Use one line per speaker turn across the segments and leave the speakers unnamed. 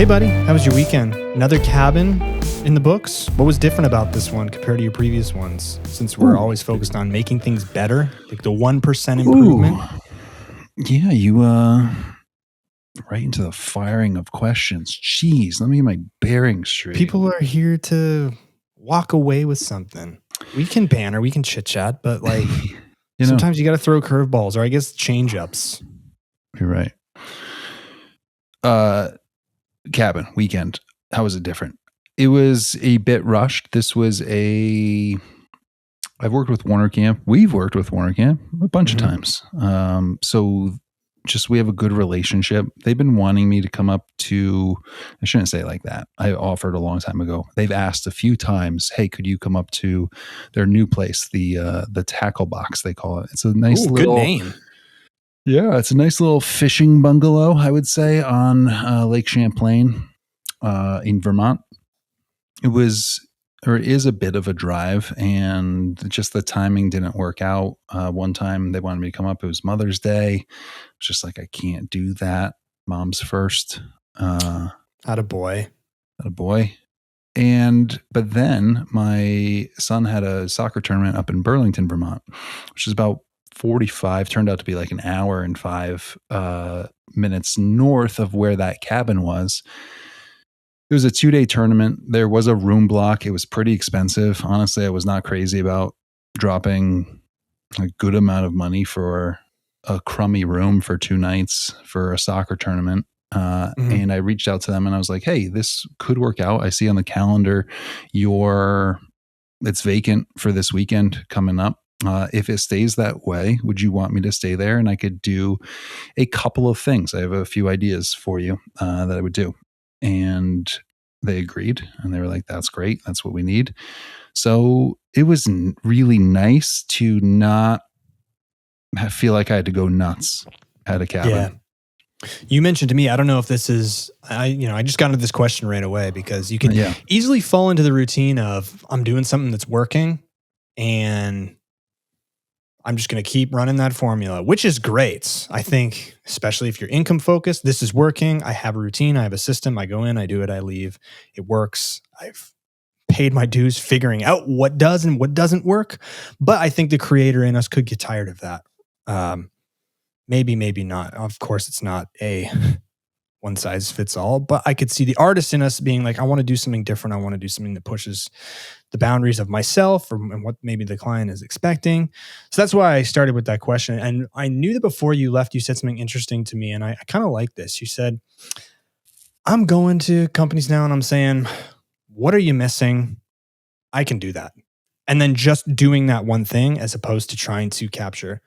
Hey, buddy, how was your weekend? Another cabin in the books? What was different about this one compared to your previous ones? Since we're always focused on making things better, like the 1% improvement.
Yeah, you right into the firing of questions. Jeez, let me get my bearings straight.
People are here to walk away with something. We can banter, we can chit chat, but like sometimes you got to throw curveballs, or I guess change ups.
You're right. Cabin weekend. How was it different? It was a bit rushed. I've worked with Warner Camp. We've worked with Warner Camp a bunch of times. So just we have a good relationship. They've been wanting me to come up to, I shouldn't say it like that. I offered a long time ago. They've asked a few times, hey, could you come up to their new place, the Tackle Box, they call it. It's a nice little
good name.
Yeah, it's a nice little fishing bungalow, I would say, on Lake Champlain in Vermont. It is a bit of a drive, and just the timing didn't work out. One time they wanted me to come up. It was Mother's Day. It's just like, I can't do that. Mom's first.
Attaboy.
But then my son had a soccer tournament up in Burlington, Vermont, which is about 45, turned out to be like an hour and 5 minutes north of where that cabin was. It was a 2-day tournament. There was a room block. It was pretty expensive. Honestly, I was not crazy about dropping a good amount of money for a crummy room for 2 nights for a soccer tournament. And I reached out to them and I was like, hey, this could work out. I see on the calendar it's vacant for this weekend coming up. If it stays that way, would you want me to stay there? And I could do a couple of things. I have a few ideas for you that I would do. And they agreed and they were like, that's great. That's what we need. So it was really nice to not feel like I had to go nuts at a cabin.
Yeah. You mentioned to me, I don't know if this is, I just got into this question right away because you can easily fall into the routine of I'm doing something that's working and I'm just going to keep running that formula, which is great. I think, especially if you're income focused, this is working. I have a routine. I have a system. I go in, I do it, I leave. It works. I've paid my dues figuring out what does and what doesn't work. But I think the creator in us could get tired of that. Maybe not. Of course, it's not a one size fits all, but I could see the artist in us being like, I want to do something different. I want to do something that pushes the boundaries of myself and what maybe the client is expecting. So that's why I started with that question. And I knew that before you left, you said something interesting to me. And I kind of like this. You said, I'm going to companies now and I'm saying, what are you missing? I can do that. And then just doing that one thing as opposed to trying to capture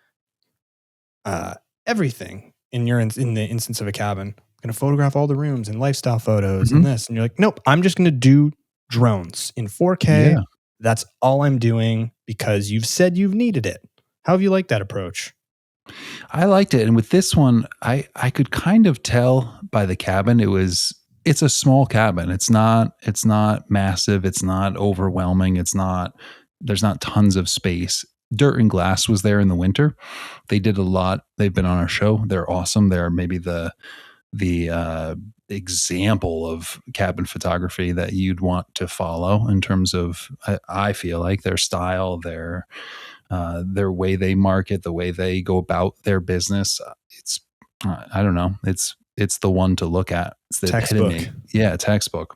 everything in the instance of a cabin. I'm going to photograph all the rooms and lifestyle photos and this. And you're like, nope, I'm just going to do drones in 4K. Yeah. That's all I'm doing because you've said you've needed it. How have you liked that approach?
I liked it. And with this one, I could kind of tell by the cabin, it's a small cabin. It's not massive. It's not overwhelming. There's not tons of space. Dirt and Glass was there in the winter. They did a lot. They've been on our show. They're awesome. They're maybe the example of cabin photography that you'd want to follow in terms of, I feel like their style, their way they market, the way they go about their business. It's, I don't know. It's the one to look at. It's the
textbook.
epitome. Yeah. Textbook.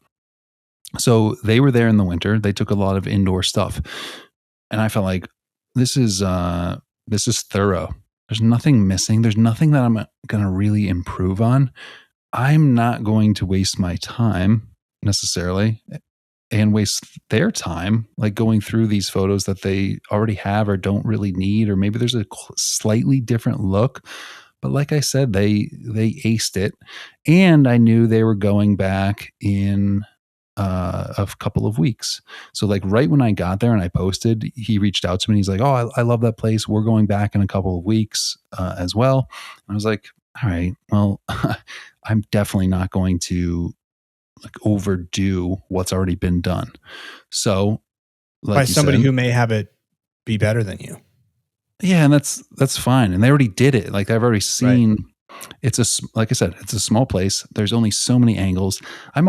So they were there in the winter. They took a lot of indoor stuff and I felt like this is thorough. There's nothing missing. There's nothing that I'm going to really improve on. I'm not going to waste my time necessarily and waste their time, like going through these photos that they already have or don't really need, or maybe there's a slightly different look. But like I said, they aced it. And I knew they were going back in a couple of weeks. So like right when I got there and I posted, he reached out to me and he's like, oh, I love that place. We're going back in a couple of weeks as well. And I was like, all right, well, I'm definitely not going to like overdo what's already been done. So like
by somebody who may have it be better than you.
Yeah. And that's fine. And they already did it. Like I've already seen like I said, it's a small place. There's only so many angles. I'm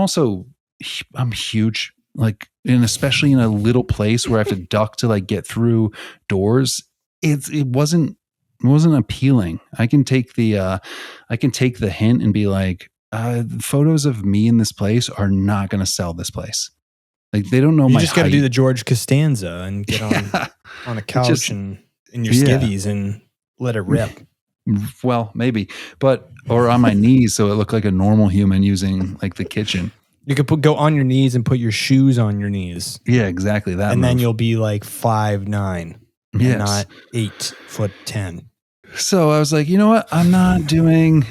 huge, like, and especially in a little place where I have to duck to like get through doors. It wasn't appealing. I can take the hint and be like, photos of me in this place are not going to sell this place. Like, they don't know
You
my
just got to
height.
do the George Costanza and get on a couch and in your skivvies and let it rip.
Well, maybe, or on my knees, so it looked like a normal human using like the kitchen.
You could go on your knees and put your shoes on your knees.
Yeah, exactly that.
And then you'll be like 5'9",
yes,
and not 8'10".
So I was like, you know what? I'm not doing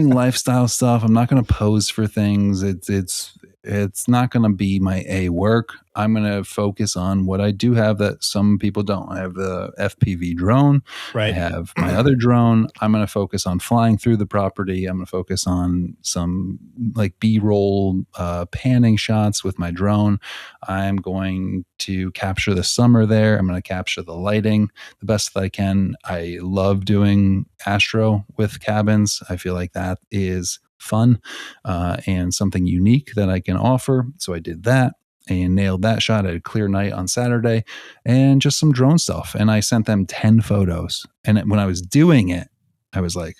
lifestyle stuff. I'm not going to pose for things. It's not going to be my A work. I'm going to focus on what I do have that some people don't. I have the FPV drone.
Right.
I have my other drone. I'm going to focus on flying through the property. I'm going to focus on some like B-roll panning shots with my drone. I'm going to capture the summer there. I'm going to capture the lighting the best that I can. I love doing astro with cabins. I feel like that is fun and something unique that I can offer. So I did that and nailed that shot. I had a clear night on Saturday and just some drone stuff. And I sent them 10 photos. And when I was doing it, I was like,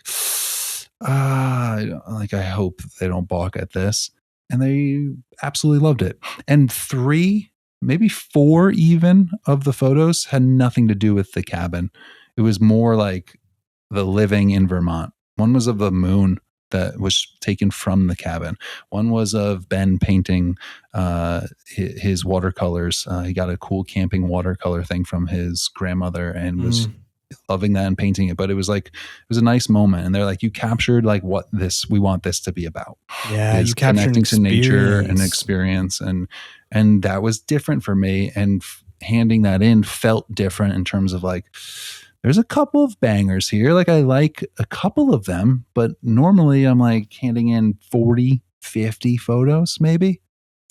I hope they don't balk at this. And they absolutely loved it. And 3, maybe 4 even of the photos had nothing to do with the cabin. It was more like the living in Vermont. One was of the moon that was taken from the cabin. One was of Ben painting his watercolors. He got a cool camping watercolor thing from his grandmother and was loving that and painting it. But it was a nice moment. And they're like, you captured like we want this to be about.
Yeah, you captured
connecting to nature and experience. And that was different for me. And handing that in felt different in terms of like, there's a couple of bangers here. Like, I like a couple of them, but normally I'm like handing in 40, 50 photos, maybe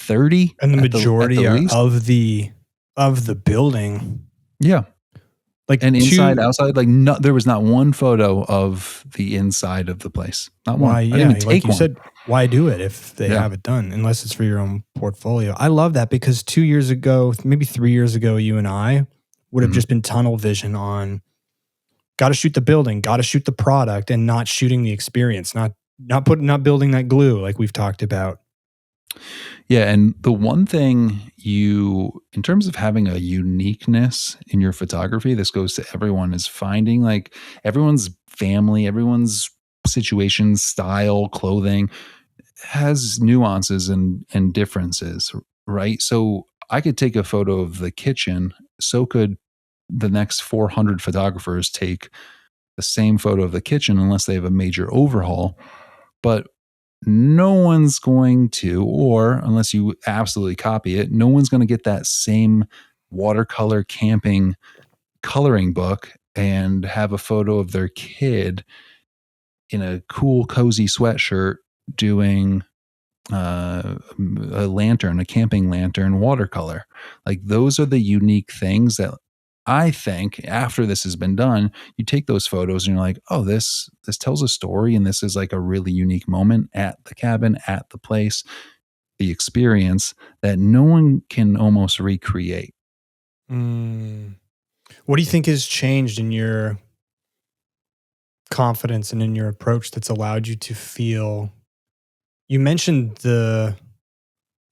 30.
And the majority are of the building.
Yeah.
Like,
and inside, outside, like there was not one photo of the inside of the place. Not one. I didn't even take one.
Said, why do it if they have it done, unless it's for your own portfolio? I love that because 2 years ago, maybe 3 years ago, you and I would have just been tunnel vision on got to shoot the building, got to shoot the product, and not shooting the experience, not building that glue like we've talked about.
Yeah, and the one thing in terms of having a uniqueness in your photography, this goes to everyone, is finding like everyone's family, everyone's situation, style, clothing has nuances and differences, right? So I could take a photo of the kitchen, so could the next 400 photographers take the same photo of the kitchen unless they have a major overhaul. But no one's going to, or unless you absolutely copy it, no one's going to get that same watercolor camping coloring book and have a photo of their kid in a cool, cozy sweatshirt doing a lantern, a camping lantern watercolor. Like, those are the unique things that I think after this has been done, you take those photos and you're like, oh, this tells a story. And this is like a really unique moment at the cabin, at the place, the experience that no one can almost recreate.
What do you think has changed in your confidence and in your approach that's allowed you to feel? You mentioned the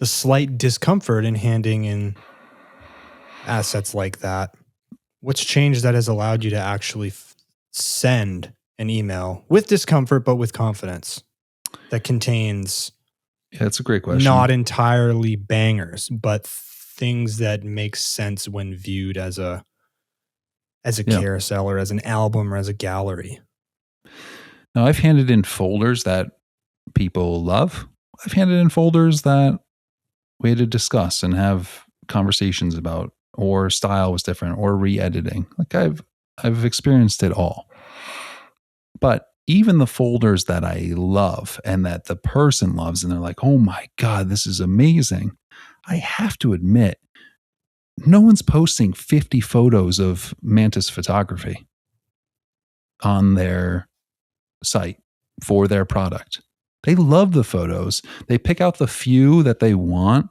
slight discomfort in handing in assets like that. What's changed that has allowed you to actually send an email with discomfort, but with confidence that contains?
Yeah, that's a great question.
Not entirely bangers, but things that make sense when viewed as a carousel or as an album or as a gallery.
Now, I've handed in folders that people love. I've handed in folders that we had to discuss and have conversations about, or style was different, or re-editing. Like, I've experienced it all. But even the folders that I love and that the person loves and they're like, oh my God, this is amazing, I have to admit, no one's posting 50 photos of mantis photography on their site. for their product. They love the photos. They pick out the few that they want,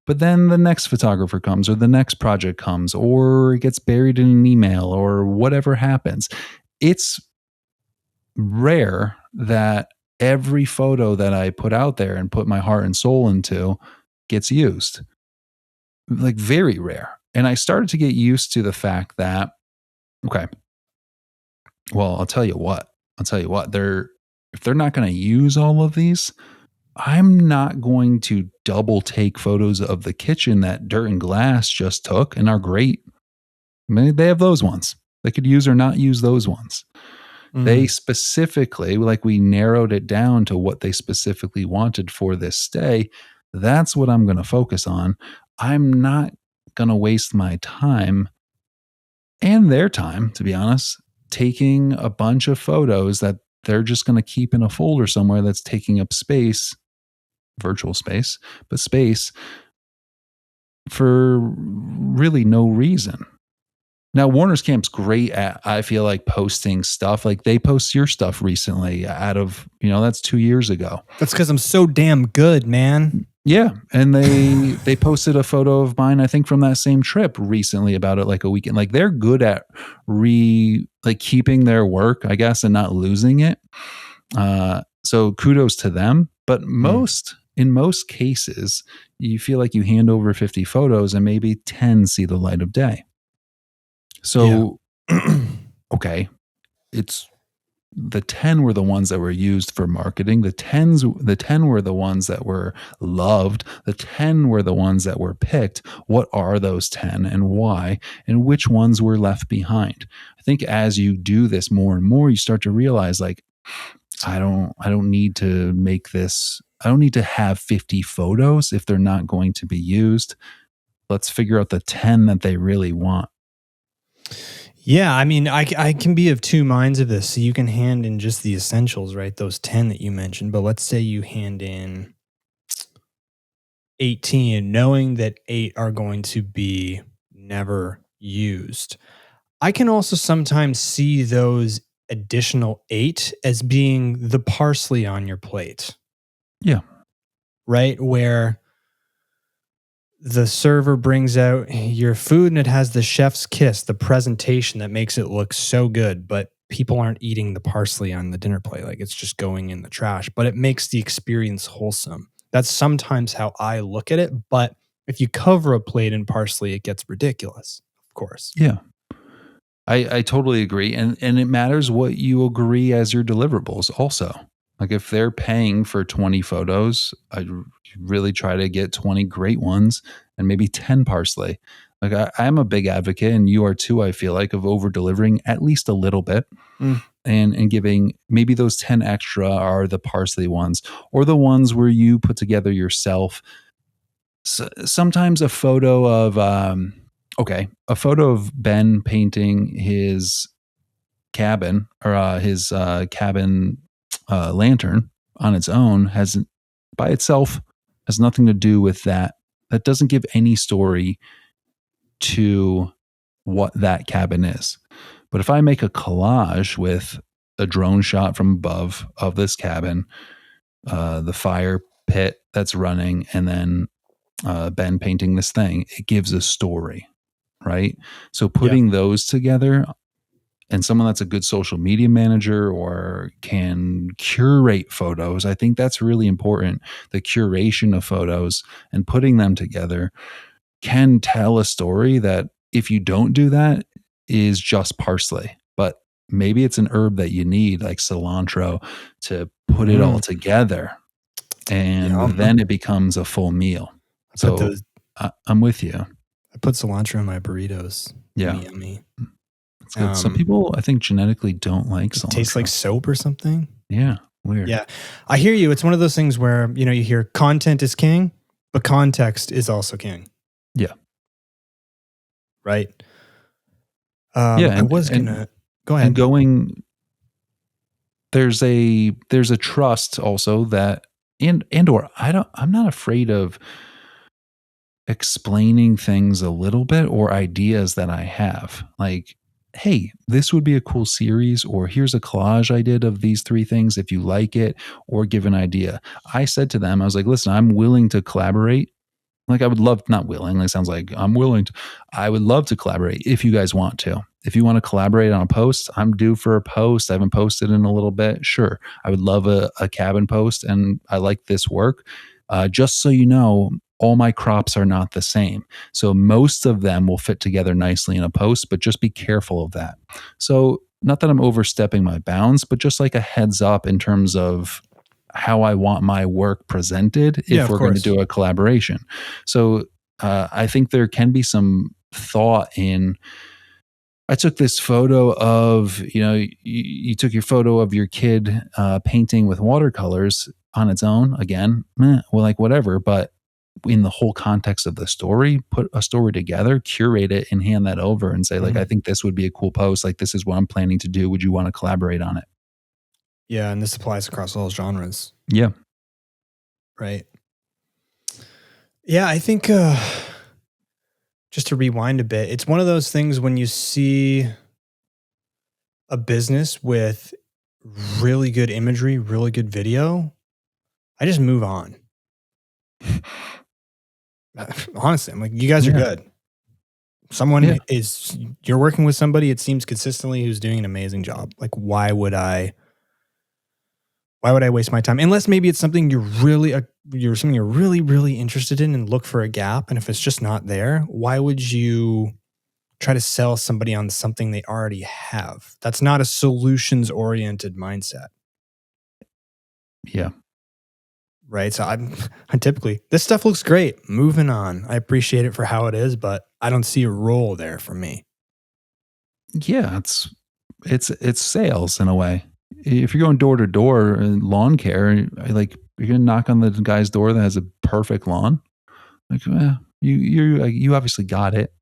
but then the next photographer comes or the next project comes or it gets buried in an email or whatever happens. It's rare that every photo that I put out there and put my heart and soul into gets used. Like very rare. And I started to get used to the fact that, okay, well, I'll tell you what, if they're not going to use all of these, I'm not going to double take photos of the kitchen that Dirt and Glass just took and are great. I mean, they have those ones. They could use or not use those ones. They specifically, like we narrowed it down to what they specifically wanted for this stay. That's what I'm going to focus on. I'm not going to waste my time and their time, to be honest, taking a bunch of photos that they're just going to keep in a folder somewhere that's taking up space, virtual space, but space for really no reason. Now, Warner's Camp's great at, I feel like, posting stuff. Like they post your stuff recently out of, that's 2 years ago.
That's because I'm so damn good, man.
Yeah. And they posted a photo of mine, I think, from that same trip recently about it like a weekend. Like they're good at keeping their work, I guess, and not losing it. So kudos to them. But in most cases, you feel like you hand over 50 photos and maybe 10 see the light of day. So, okay, it's the 10 were the ones that were used for marketing. The 10 were the ones that were loved. The 10 were the ones that were picked. What are those 10 and why? And which ones were left behind? I think as you do this more and more, you start to realize like, I don't need to make this. I don't need to have 50 photos if they're not going to be used. Let's figure out the 10 that they really want.
Yeah, I mean, I can be of two minds of this. So you can hand in just the essentials, right? Those 10 that you mentioned. But let's say you hand in 18, knowing that 8 are going to be never used. I can also sometimes see those additional 8 as being the parsley on your plate.
Yeah.
Right? Where the server brings out your food and it has the chef's kiss, the presentation that makes it look so good, but people aren't eating the parsley on the dinner plate. Like it's just going in the trash, but it makes the experience wholesome. That's sometimes how I look at it. But if you cover a plate in parsley, it gets ridiculous, of course.
Yeah. I totally agree. And it matters what you agree as your deliverables also. Like if they're paying for 20 photos, I really try to get 20 great ones and maybe 10 parsley. Like I'm a big advocate, and you are too, I feel like, of over delivering at least a little bit and giving maybe those 10 extra are the parsley ones or the ones where you put together yourself. So, sometimes a photo of, a photo of Ben painting his cabin or his cabin lantern on its own has nothing to do with that. That doesn't give any story to what that cabin is. But if I make a collage with a drone shot from above of this cabin, the fire pit that's running, and then Ben painting this thing, it gives a story, right? So putting those together, and someone that's a good social media manager or can curate photos, I think that's really important. The curation of photos and putting them together can tell a story that if you don't do that is just parsley, but maybe it's an herb that you need like cilantro to put it all together. And then it becomes a full meal. So I'm with you.
I put cilantro in my burritos.
Yeah.
Yummy.
It's good. Some people, I think, genetically don't like cilantro.
It tastes like soap or something.
Yeah. Weird.
Yeah. I hear you. It's one of those things where, you hear content is king, but context is also king.
Yeah.
Right. I was going to go ahead.
And there's a trust also that, or I'm not afraid of explaining things a little bit or ideas that I have. Like hey, this would be a cool series, or here's a collage I did of these 3 things if you like it, or give an idea. I said to them, I was like, listen, I'm willing to collaborate. Like I would love, not willing, it sounds like I'm willing to, I would love to collaborate if you guys want to. If you want to collaborate on a post, I'm due for a post. I haven't posted in a little bit. Sure. I would love a cabin post, and I like this work. Just so you know, all my crops are not the same. So most of them will fit together nicely in a post, but just be careful of that. So not that I'm overstepping my bounds, but just like a heads up in terms of how I want my work presented if we're going to do a collaboration. So I think there can be some thought in, I took this photo of, you took your photo of your kid painting with watercolors on its own. Again, well, like whatever, but in the whole context of the story, put a story together, curate it, and hand that over and say, like, I think this would be a cool post. Like, this is what I'm planning to do. Would you want to collaborate on it?
Yeah, and this applies across all genres.
Yeah.
Right. Yeah, I think just to rewind a bit, it's one of those things when you see a business with really good imagery, really good video, I just move on. Honestly, I'm like, you guys are good. Someone you're working with somebody, it seems consistently, who's doing an amazing job. Like, why would I waste my time? Unless maybe it's something you're really interested in and look for a gap. And if it's just not there, why would you try to sell somebody on something they already have? That's not a solutions oriented mindset.
Yeah.
Right. So I'm typically, this stuff looks great. Moving on. I appreciate it for how it is, but I don't see a role there for me.
Yeah. It's sales in a way. If you're going door to door in lawn care, like you're going to knock on the guy's door that has a perfect lawn. Like, you obviously got it.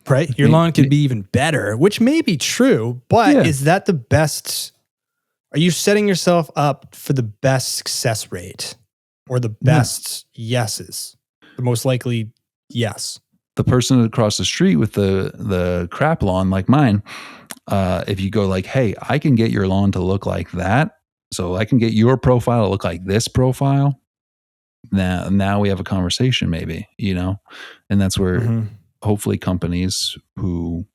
Right. Your lawn could be even better, which may be true, but is that the best? Are you setting yourself up for the best success rate or the best yeses? The most likely yes.
The person across the street with the crap lawn like mine, if you go like, hey, I can get your lawn to look like that, so I can get your profile to look like this profile, now we have a conversation maybe, and that's where hopefully companies who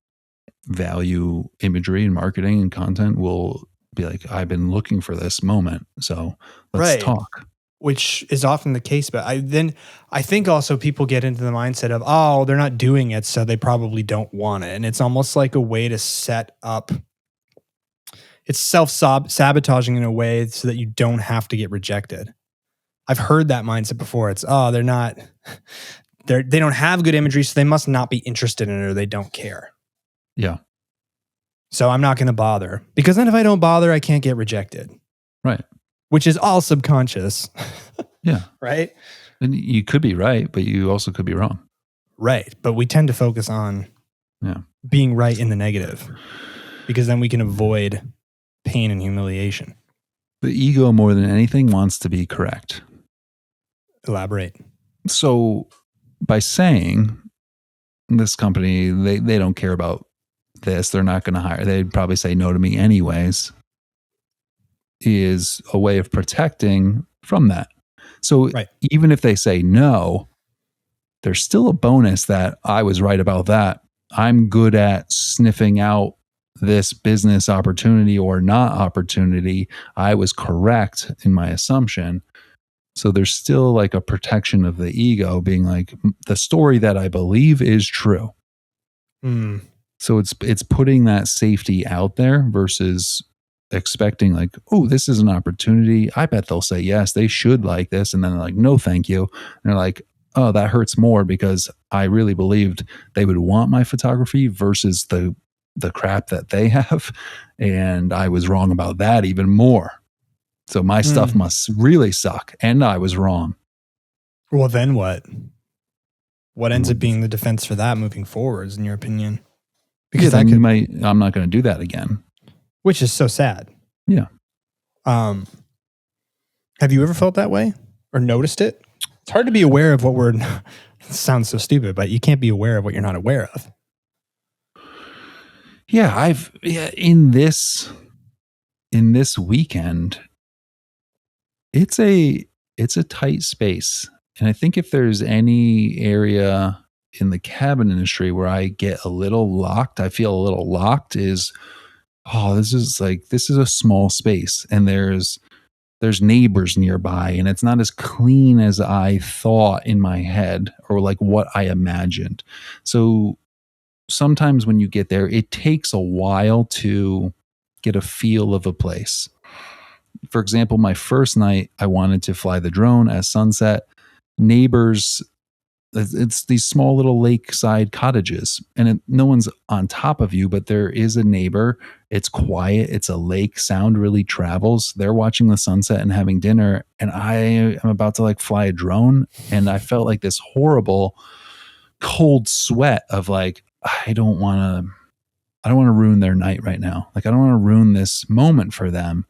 value imagery and marketing and content will be like, I've been looking for this moment, so let's talk.
Which is often the case, but I think also people get into the mindset of, oh, they're not doing it, so they probably don't want it. And it's almost like a way to set up, it's self-sabotaging in a way so that you don't have to get rejected. I've heard that mindset before. It's, oh, they don't have good imagery, so they must not be interested in it, or they don't care.
Yeah.
So I'm not going to bother, because then if I don't bother, I can't get rejected.
Right.
Which is all subconscious.
Yeah.
Right?
And you could be right, but you also could be wrong.
Right. But we tend to focus on being right in the negative, because then we can avoid pain and humiliation.
The ego, more than anything, wants to be correct.
Elaborate.
So by saying this company, they don't care about this, they're not going to hire, they'd probably say no to me anyways, is a way of protecting from that. So even if they say no, there's still a bonus that I was right about that. I'm good at sniffing out this business opportunity or not opportunity. I was correct in my assumption. So there's still like a protection of the ego, being like, the story that I believe is true. So it's putting that safety out there versus expecting like, oh, this is an opportunity. I bet they'll say yes. They should like this. And then they're like, no, thank you. And they're like, oh, that hurts more because I really believed they would want my photography versus the crap that they have. And I was wrong about that even more. So my stuff must really suck. And I was wrong.
Well, then what? What ends up being the defense for that moving forwards, in your opinion?
Because I'm not going to do that again.
Which is so sad.
Yeah.
Have you ever felt that way or noticed it? It's hard to be aware of what we're, it sounds so stupid, but you can't be aware of what you're not aware of.
in this weekend, it's a tight space. And I think if there's any area in the cabin industry where I get a little locked, I feel a little locked is, this is a small space and there's neighbors nearby and it's not as clean as I thought in my head or like what I imagined. So sometimes when you get there, it takes a while to get a feel of a place. For example, my first night, I wanted to fly the drone at sunset. Neighbors, it's these small little lakeside cottages, and no one's on top of you, but there is a neighbor. It's quiet. It's a lake. Sound really travels. They're watching the sunset and having dinner, and I am about to like fly a drone, and I felt like this horrible cold sweat of like, I don't want to ruin their night right now. Like, I don't want to ruin this moment for them.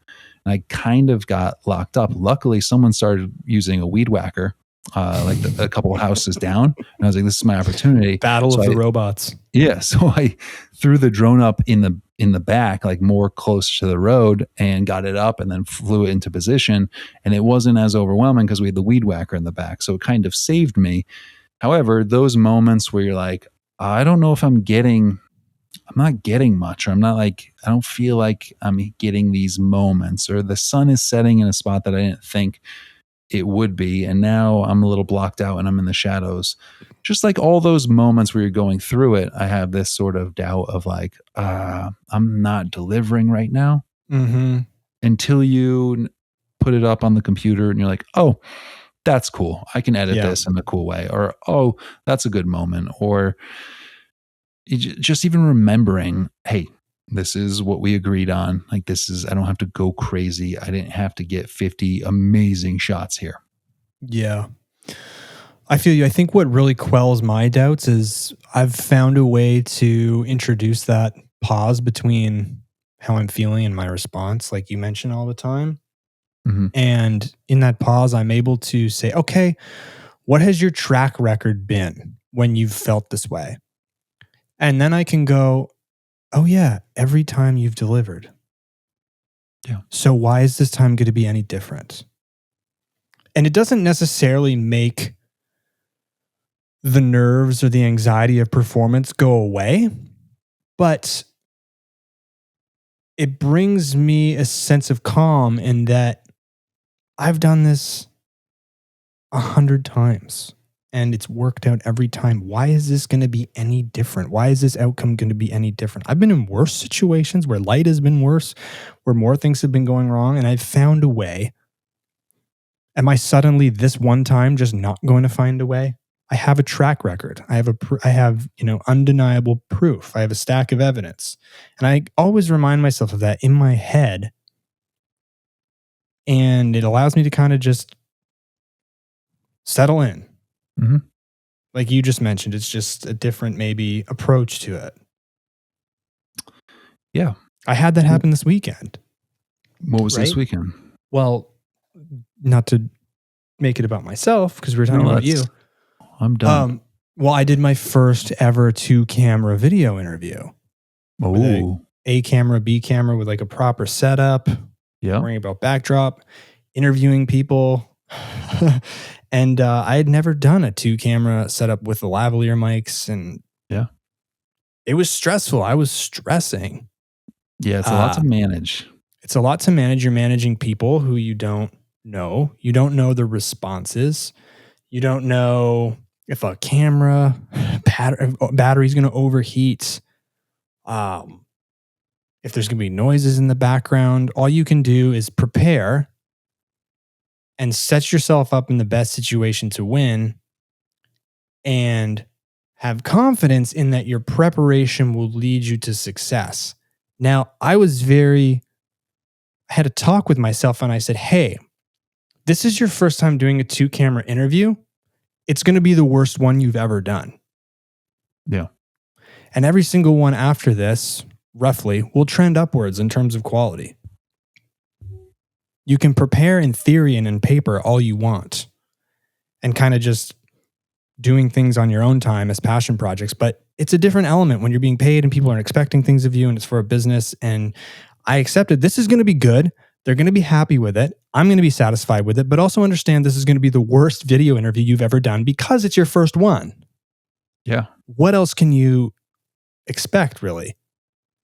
And I kind of got locked up. Luckily, someone started using a weed whacker, a couple of houses down. And I was like, this is my opportunity.
Battle of the robots.
Yeah. So I threw the drone up in the back, like more close to the road, and got it up and then flew it into position. And it wasn't as overwhelming because we had the weed whacker in the back. So it kind of saved me. However, those moments where you're like, I don't know if I'm not getting much, or I don't feel like I'm getting these moments, or the sun is setting in a spot that I didn't think it would be. And now I'm a little blocked out and I'm in the shadows. Just like all those moments where you're going through it, I have this sort of doubt of like, I'm not delivering right now.
Mm-hmm.
Until you put it up on the computer and you're like, oh, that's cool. I can edit this in a cool way. Or, oh, that's a good moment. Or just even remembering, hey, this is what we agreed on. Like, I don't have to go crazy. I didn't have to get 50 amazing shots here.
Yeah. I feel you. I think what really quells my doubts is I've found a way to introduce that pause between how I'm feeling and my response, like you mention all the time.
Mm-hmm.
And in that pause, I'm able to say, okay, what has your track record been when you've felt this way? And then I can go, oh yeah, every time you've delivered.
Yeah.
So why is this time going to be any different? And it doesn't necessarily make the nerves or the anxiety of performance go away, but it brings me a sense of calm in that I've done this 100 times and it's worked out every time. Why is this going to be any different? Why is this outcome going to be any different? I've been in worse situations where light has been worse, where more things have been going wrong, and I've found a way. Am I suddenly this one time just not going to find a way? I have a track record. I have undeniable proof. I have a stack of evidence. And I always remind myself of that in my head. And it allows me to kind of just settle in.
Mm-hmm.
Like you just mentioned, it's just a different maybe approach to it.
Yeah.
I had that happen this weekend.
What was this weekend?
Well, not to make it about myself, because we were talking about you.
I'm done.
Well, I did my first ever 2-camera video interview.
Oh.
A camera, B camera with like a proper setup.
Yeah.
Worrying about backdrop, interviewing people. And I had never done a 2-camera setup with the lavalier mics. And
yeah,
it was stressful. I was stressing.
Yeah, it's a lot to manage.
It's a lot to manage. You're managing people who you don't know. You don't know the responses. You don't know if a camera battery is going to overheat. If there's going to be noises in the background. All you can do is prepare and set yourself up in the best situation to win, and have confidence in that your preparation will lead you to success. Now, I had a talk with myself and I said, hey, this is your first time doing a 2-camera interview. It's going to be the worst one you've ever done.
Yeah.
And every single one after this, roughly, will trend upwards in terms of quality. You can prepare in theory and in paper all you want and kind of just doing things on your own time as passion projects, but it's a different element when you're being paid and people are expecting things of you and it's for a business. And I accepted this is going to be good. They're going to be happy with it. I'm going to be satisfied with it, but also understand this is going to be the worst video interview you've ever done because it's your first one.
Yeah.
What else can you expect, really?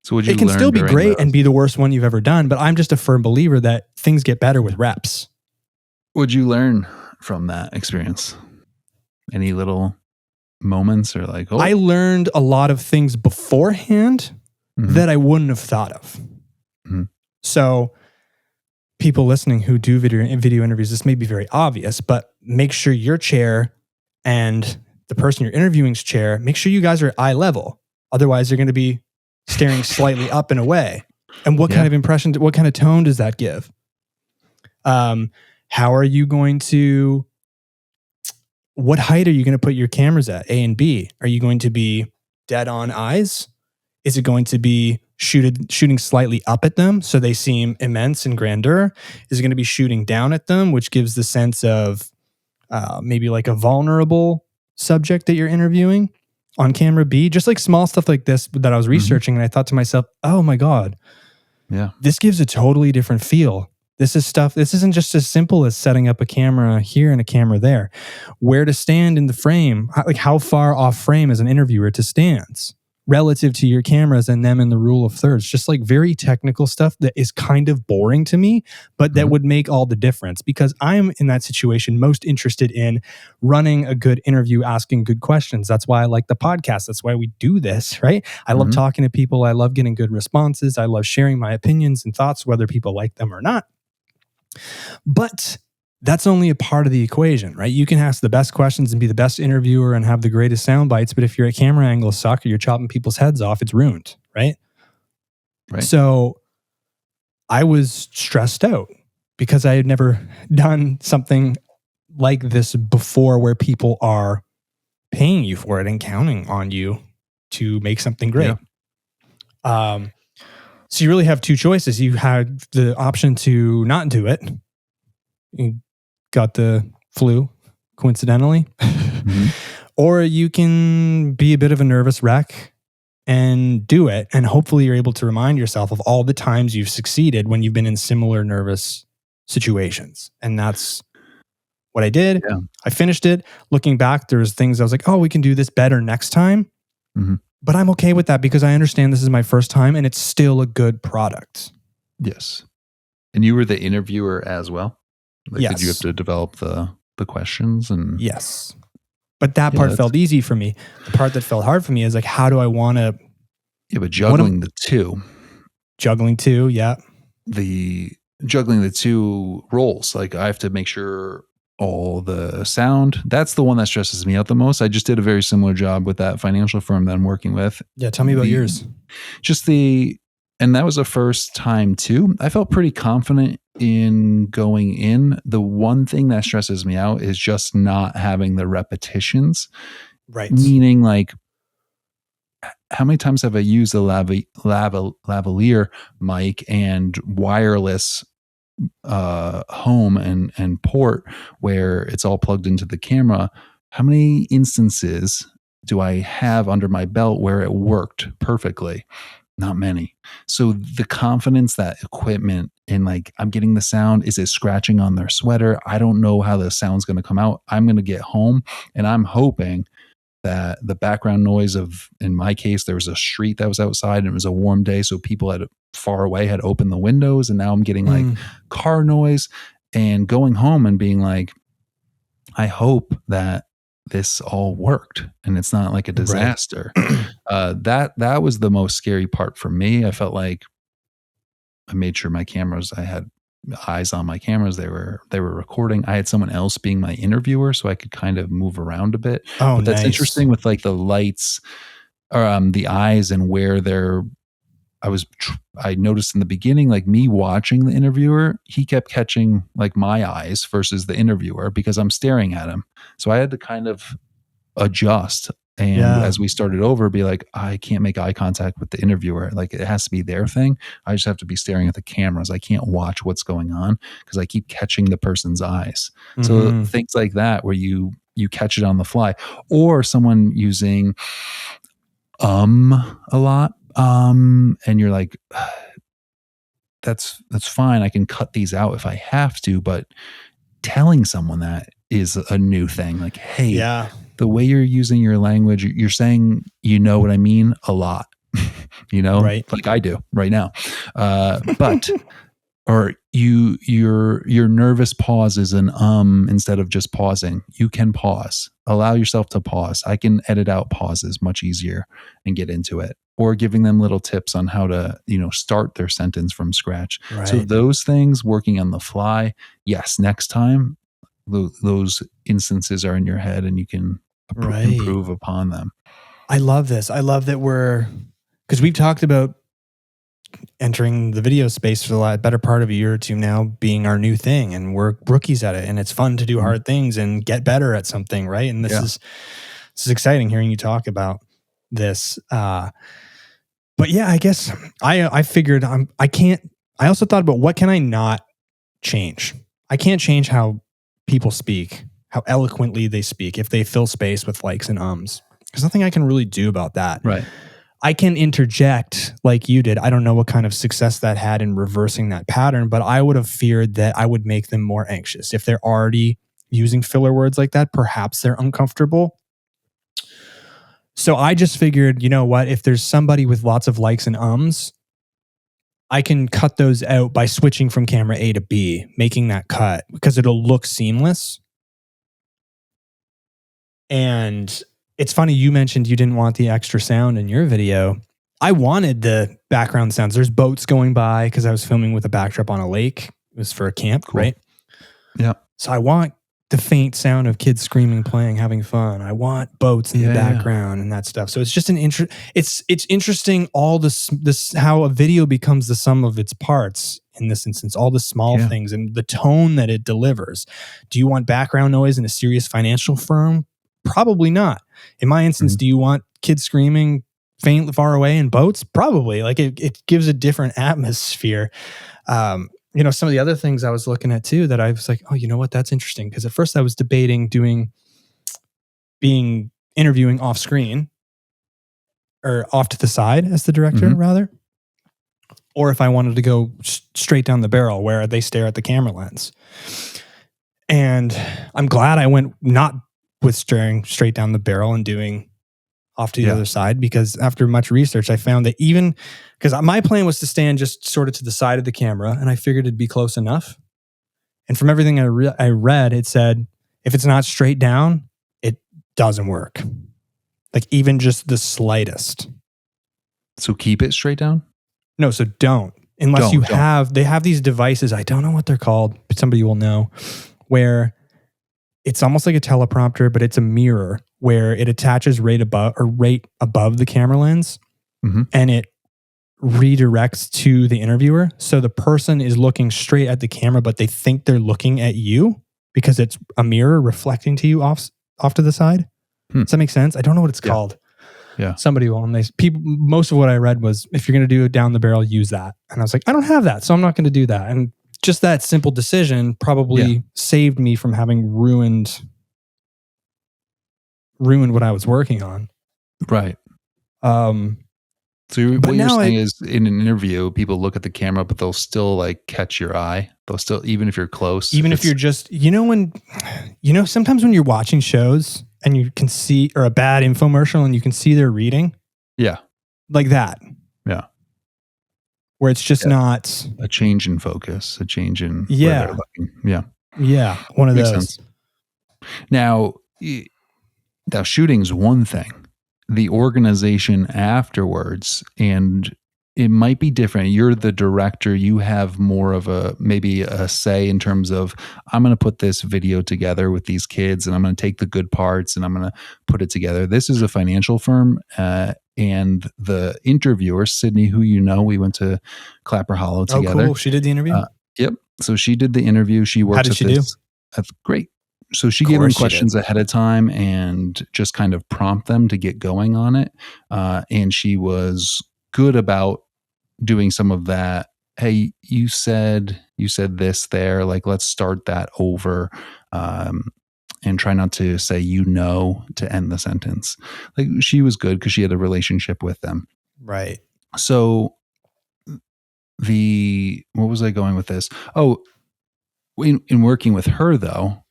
So would you
it can
learn
still be
during
great
those?
and be the worst one you've ever done, but I'm just a firm believer that things get better with reps.
Would you learn from that experience? Any little moments or like,
I learned a lot of things beforehand that I wouldn't have thought of. So people listening who do video interviews, this may be very obvious, but make sure your chair and the person you're interviewing's chair, make sure you guys are at eye level. Otherwise, you're going to be staring slightly up and away. And what kind of impression, what kind of tone does that give? How are you going to, what height are you going to put your cameras at, A and B? Are you going to be dead on eyes? Is it going to be shooting slightly up at them so they seem immense and grandeur? Is it going to be shooting down at them, which gives the sense of maybe like a vulnerable subject that you're interviewing on camera B? Just like small stuff like this that I was researching, and I thought to myself, oh my God, this gives a totally different feel. This isn't just as simple as setting up a camera here and a camera there. Where to stand in the frame, like how far off frame as an interviewer to stand relative to your cameras and them in the rule of thirds. Just like very technical stuff that is kind of boring to me, but that would make all the difference because I'm in that situation most interested in running a good interview, asking good questions. That's why I like the podcast. That's why we do this, right? I love talking to people. I love getting good responses. I love sharing my opinions and thoughts, whether people like them or not. But that's only a part of the equation, right? You can ask the best questions and be the best interviewer and have the greatest sound bites, but if your camera angles suck or you're chopping people's heads off, it's ruined, right? So I was stressed out because I had never done something like this before where people are paying you for it and counting on you to make something great. So you really have two choices. You had the option to not do it. You got the flu, coincidentally. Or you can be a bit of a nervous wreck and do it. And hopefully you're able to remind yourself of all the times you've succeeded when you've been in similar nervous situations. And that's what I did. I finished it. Looking back, there's things I was like, oh, we can do this better next time. But I'm okay with that because I understand this is my first time and it's still a good product.
Yes. And you were the interviewer as well? Like,
yes.
Did you have to develop the questions? And
yes. But that part felt easy for me. The part that felt hard for me is like, how do I want to...
Yeah, but juggling the two.
Juggling two, yeah.
Juggling the two roles. Like I have to make sure all the sound, that's the one that stresses me out the most. I just did a very similar job with that financial firm that I'm working with.
Yeah, tell me about yours.
And that was the first time too. I felt pretty confident in going in. The one thing that stresses me out is just not having the repetitions.
Right.
Meaning like, how many times have I used a lavalier mic and wireless home and port where it's all plugged into the camera? How many instances do I have under my belt where it worked perfectly? Not many. So the confidence, that equipment, and like I'm getting the sound, is it scratching on their sweater? I don't know how the sound's going to come out. I'm going to get home and I'm hoping that the background noise of, in my case, there was a street that was outside and it was a warm day. So people far away had opened the windows and now I'm getting like car noise, and going home and being like, I hope that this all worked and it's not like a disaster. That was the most scary part for me. I felt like I made sure my cameras, I had eyes on my cameras. They were recording. I had someone else being my interviewer so I could kind of move around a bit. But that's interesting with like the lights, or the eyes and where they're, I noticed in the beginning, like me watching the interviewer, he kept catching like my eyes versus the interviewer because I'm staring at him. So I had to kind of adjust. And as we started over, be like, I can't make eye contact with the interviewer. Like it has to be their thing. I just have to be staring at the cameras. I can't watch what's going on because I keep catching the person's eyes. So things like that, where you you catch it on the fly, or someone using a lot, and you're like, that's fine, I can cut these out if I have to, but telling someone that is a new thing. Like, hey, the way you're using your language, you're saying, you know what I mean, a lot,
Right.
like I do right now. But, or your nervous pause is an instead of just pausing. You can pause. Allow yourself to pause. I can edit out pauses much easier and get into it. Or giving them little tips on how to, start their sentence from scratch.
Right.
So those things, working on the fly, yes, next time those instances are in your head and you can improve upon them.
I love this. I love that because we've talked about entering the video space for the better part of a year or two now being our new thing, and we're rookies at it, and it's fun to do hard things and get better at something, right? And this is exciting hearing you talk about this. But yeah, I guess I figured I also thought about, what can I not change? I can't change how people speak, how eloquently they speak, if they fill space with likes and ums. There's nothing I can really do about that.
Right.
I can interject like you did. I don't know what kind of success that had in reversing that pattern, but I would have feared that I would make them more anxious. If they're already using filler words like that, perhaps they're uncomfortable. So I just figured, you know what? If there's somebody with lots of likes and ums, I can cut those out by switching from camera A to B, making that cut, because it'll look seamless. And it's funny, you mentioned you didn't want the extra sound in your video. I wanted the background sounds. There's boats going by because I was filming with a backdrop on a lake. It was for a camp, cool. Right?
Yeah.
So I want the faint sound of kids screaming, playing, having fun. I want boats in the background and that stuff. So it's just it's interesting, all this how a video becomes the sum of its parts in this instance, all the small things and the tone that it delivers. Do you want background noise in a serious financial firm? Probably not. In my instance, do you want kids screaming faint far away in boats? Probably. Like it gives a different atmosphere. Some of the other things I was looking at too, that I was like, oh, you know what? That's interesting. Because at first I was debating interviewing off screen or off to the side as the director, rather. Or if I wanted to go straight down the barrel where they stare at the camera lens. And I'm glad I went not with staring straight down the barrel and doing off to the other side, because after much research, I found that even because my plan was to stand just sort of to the side of the camera, and I figured it'd be close enough. And from everything I read, it said, if it's not straight down, it doesn't work. Like even just the slightest.
So keep it straight down?
No, so don't. Unless they have these devices, I don't know what they're called, but somebody will know, where it's almost like a teleprompter, but it's a mirror where it attaches right above the camera lens, and it redirects to the interviewer. So the person is looking straight at the camera, but they think they're looking at you because it's a mirror reflecting to you off to the side. Does that make sense? I don't know what it's called.
Yeah.
Somebody will. And most of what I read was, if you're going to do it down the barrel, use that. And I was like, I don't have that, so I'm not going to do that. And just that simple decision probably saved me from having ruined what I was working on.
Right. So what you're saying is, in an interview, people look at the camera, but they'll still like catch your eye. They'll still, even if you're close,
even if you're just, sometimes when you're watching shows and you can see, or a bad infomercial and you can see they're reading.
Yeah.
Like that.
Yeah.
Where it's just not
a change in focus, a change in where they're looking. Yeah.
Yeah. One of those.
Sense. Now shooting's one thing. The organization afterwards, and it might be different. You're the director. You have more of maybe a say in terms of, I'm going to put this video together with these kids, and I'm going to take the good parts and I'm going to put it together. This is a financial firm, and the interviewer, Sydney, who we went to Clapper Hollow together.
Oh, cool. She did the interview?
Yep. So she did the interview. She works. How did she do? That's great. So she gave them questions ahead of time and just kind of prompt them to get going on it. And she was good about doing some of that. Hey, you said this there, like, let's start that over. and try not to say to end the sentence. Like she was good because she had a relationship with them.
Right.
So what was I going with this? Oh, in working with her though,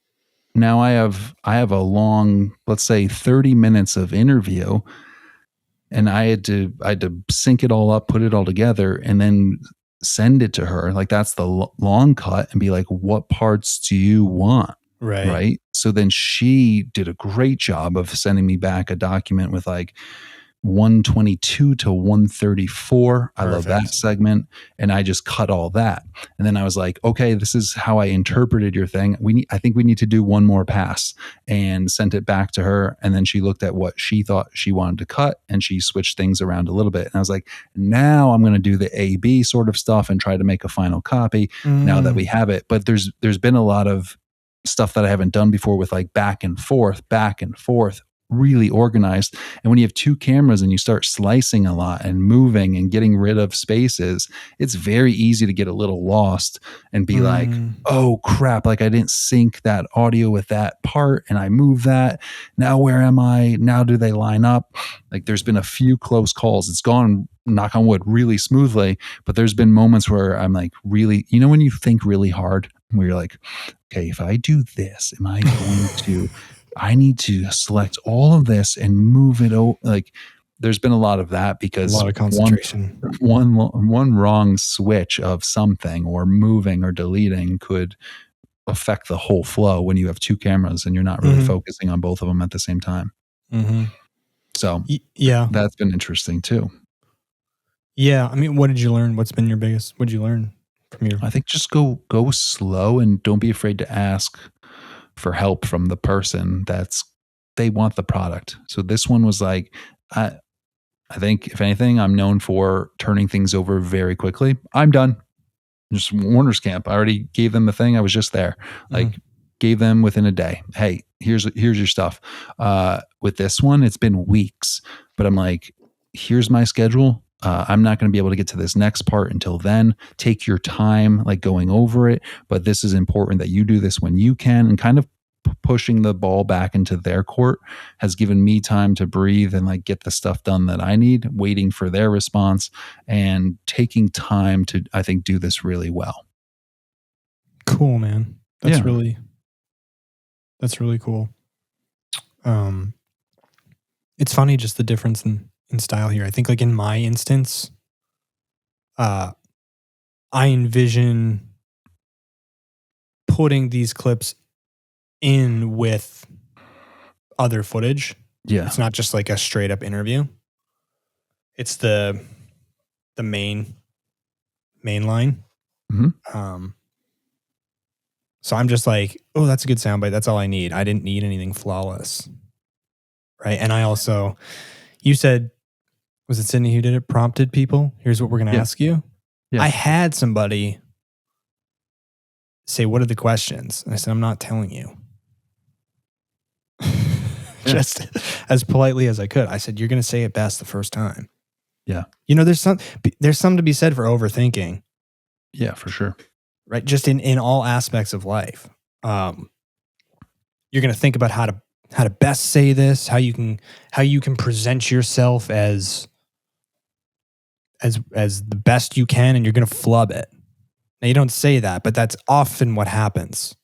now I have a long, let's say 30 minutes of interview, and I had to sync it all up, put it all together, and then send it to her. Like that's the long cut, and be like, what parts do you want? Right. So then she did a great job of sending me back a document with like 122 to 134. I love that segment. And I just cut all that. And then I was like, okay, this is how I interpreted your thing. I think we need to do one more pass, and sent it back to her. And then she looked at what she thought she wanted to cut, and she switched things around a little bit. And I was like, now I'm going to do the A-B sort of stuff and try to make a final copy now that we have it. But there's been a lot of stuff that I haven't done before with like back and forth, really organized. And when you have two cameras and you start slicing a lot and moving and getting rid of spaces, it's very easy to get a little lost and be like, oh crap, like I didn't sync that audio with that part and I moved that. Now where am I? Now do they line up? Like there's been a few close calls. It's gone, knock on wood, really smoothly, but there's been moments where I'm like really, when you think really hard, where you're like, okay, if I do this, am I going to I need to select all of this and move it over. Like there's been a lot of that because
a lot of concentration.
One wrong switch of something or moving or deleting could affect the whole flow when you have two cameras and you're not really focusing on both of them at the same time. So
yeah,
that's been interesting too.
Yeah. I mean, what did you learn? What's been what did you learn from your?
I think just go slow and don't be afraid to ask for help from the person they want the product. So this one was like, I think if anything, I'm known for turning things over very quickly. I'm done. Just Warner's camp. I already gave them the thing. I was just there. Like gave them within a day. Hey, here's your stuff. With this one, it's been weeks, but I'm like, here's my schedule. I'm not going to be able to get to this next part until then. Take your time, like going over it. But this is important that you do this when you can, and kind of pushing the ball back into their court has given me time to breathe and like get the stuff done that I need, waiting for their response and taking time to, I think, do this really well.
Cool, man. That's really cool. It's funny just the difference in style here. I think like in my instance, I envision putting these clips in with other footage.
Yeah.
It's not just like a straight up interview. It's the main line. So I'm just like, oh, that's a good soundbite. That's all I need. I didn't need anything flawless. Right. And I also, you said, was it Sydney who did it? Prompted people. Here's what we're going to ask you. Yeah. I had somebody say, what are the questions? And I said, I'm not telling you. Just as politely as I could. I said, you're going to say it best the first time.
Yeah.
There's something to be said for overthinking.
Yeah, for sure.
Right. Just in all aspects of life. You're going to think about how to best say this, how you can present yourself as the best you can, and you're going to flub it. Now you don't say that, but that's often what happens.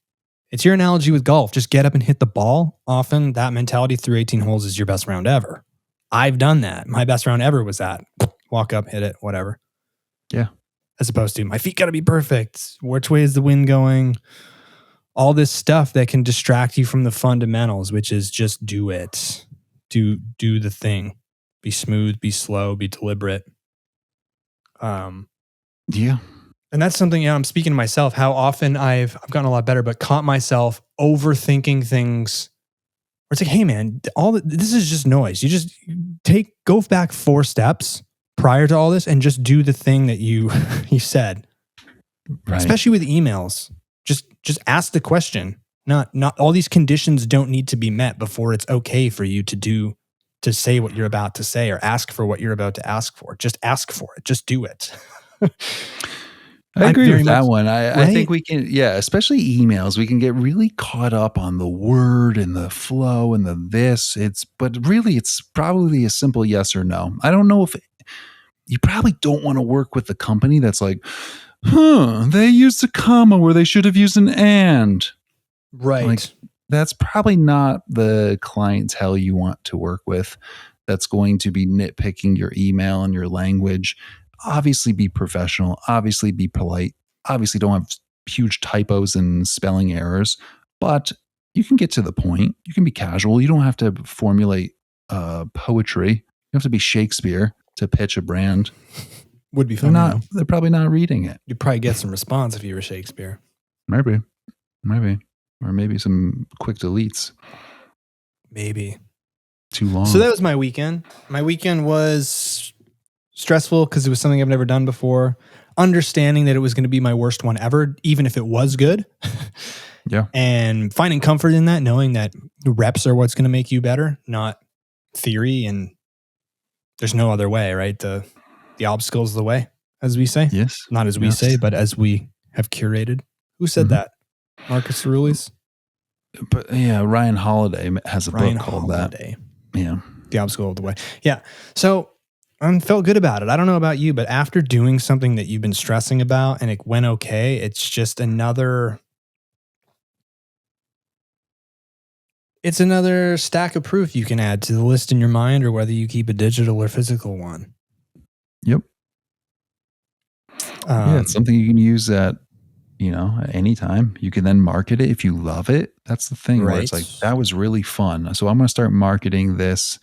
It's your analogy with golf. Just get up and hit the ball. Often that mentality through 18 holes is your best round ever. I've done that. My best round ever was that. Walk up, hit it, whatever.
Yeah.
As opposed to my feet got to be perfect. Which way is the wind going? All this stuff that can distract you from the fundamentals, which is just do it. Do the thing. Be smooth, be slow, be deliberate.
Yeah.
And that's something, I'm speaking to myself, how often I've gotten a lot better, but caught myself overthinking things where it's like, hey man, this is just noise. You just go back 4 steps prior to all this and just do the thing that you said. Right. Especially with emails. Just ask the question. Not all these conditions don't need to be met before it's okay for you to say what you're about to say or ask for what you're about to ask for. Just ask for it. Just do it.
I agree with that one.
Right?
I think we can, especially emails, we can get really caught up on the word and the flow and the this. But really, it's probably a simple yes or no. I don't know if you probably don't want to work with the company that's like, they used a comma where they should have used an and.
Right.
Like, that's probably not the clientele you want to work with that's going to be nitpicking your email and your language. Obviously be professional, obviously be polite, obviously don't have huge typos and spelling errors, but you can get to the point. You can be casual. You don't have to formulate poetry. You don't have to be Shakespeare to pitch a brand.
Would be fun.
They're probably not reading it.
You'd probably get some response if you were Shakespeare.
Maybe. Or maybe some quick deletes.
Maybe.
Too long.
So that was my weekend. My weekend was stressful because it was something I've never done before. Understanding that it was going to be my worst one ever, even if it was good.
Yeah.
And finding comfort in that, knowing that reps are what's going to make you better, not theory. And there's no other way, right? The obstacle is the way, as we say.
Yes.
Not as we say, but as we have curated. Who said that? Marcus Aurelius?
But yeah, Ryan Holiday has a book called that. Yeah.
The obstacle of the way. Yeah. So I felt good about it. I don't know about you, but after doing something that you've been stressing about and it went okay, it's just another stack of proof you can add to the list in your mind, or whether you keep a digital or physical one.
Yep. It's something you can use at any time. You can then market it if you love it. That's the thing, where it's like, that was really fun. So I'm going to start marketing this.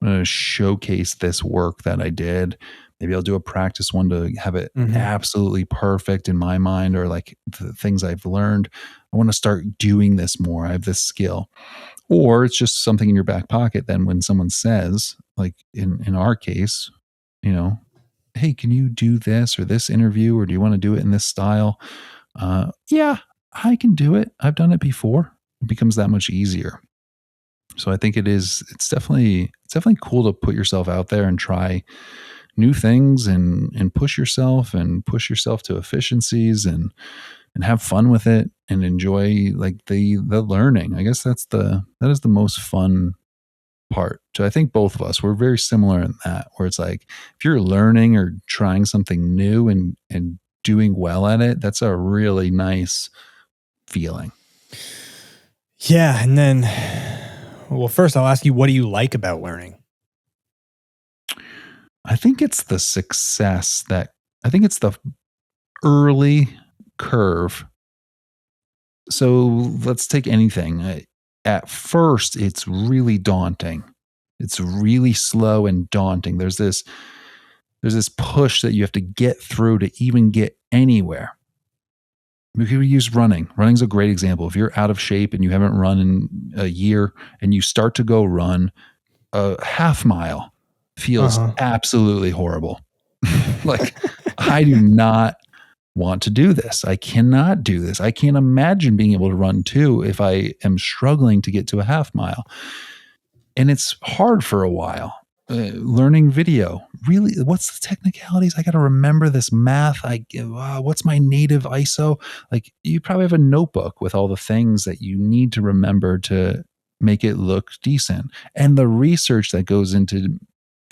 I'm going to showcase this work that I did. Maybe I'll do a practice one to have it absolutely perfect in my mind, or like the things I've learned. I want to start doing this more. I have this skill. Or it's just something in your back pocket. Then when someone says, like in our case, hey, can you do this or this interview, or do you want to do it in this style? Yeah, I can do it. I've done it before. It becomes that much easier. So I think it's definitely cool to put yourself out there and try new things and push yourself to efficiencies and have fun with it and enjoy like the learning. I guess that is the most fun part. So I think both of us, we're very similar in that, where it's like, if you're learning or trying something new and doing well at it, that's a really nice feeling.
Yeah. And then, well, first I'll ask you, what do you like about learning?
I think it's the success I think it's the early curve. So let's take anything. At first, it's really daunting. It's really slow and daunting. There's this push that you have to get through to even get anywhere. We could use running. Running's a great example. If you're out of shape and you haven't run in a year and you start to go run, a half mile feels absolutely horrible. Like, I do not want to do this. I cannot do this. I can't imagine being able to run 2 if I am struggling to get to a half mile. And it's hard for a while. Learning video, really, what's the technicalities? I got to remember this math. What's my native ISO? Like, you probably have a notebook with all the things that you need to remember to make it look decent. And the research that goes into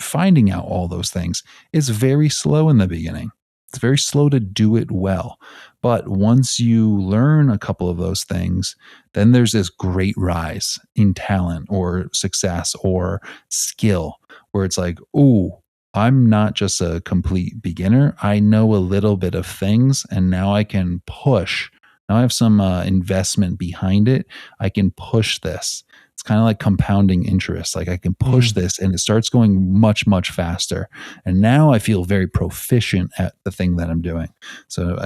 finding out all those things is very slow in the beginning. It's very slow to do it well. But once you learn a couple of those things, then there's this great rise in talent or success or skill, where it's like, oh, I'm not just a complete beginner. I know a little bit of things, and now I can push. Now I have some investment behind it. I can push this. It's kind of like compounding interest. Like, I can push this and it starts going much, much faster. And now I feel very proficient at the thing that I'm doing. So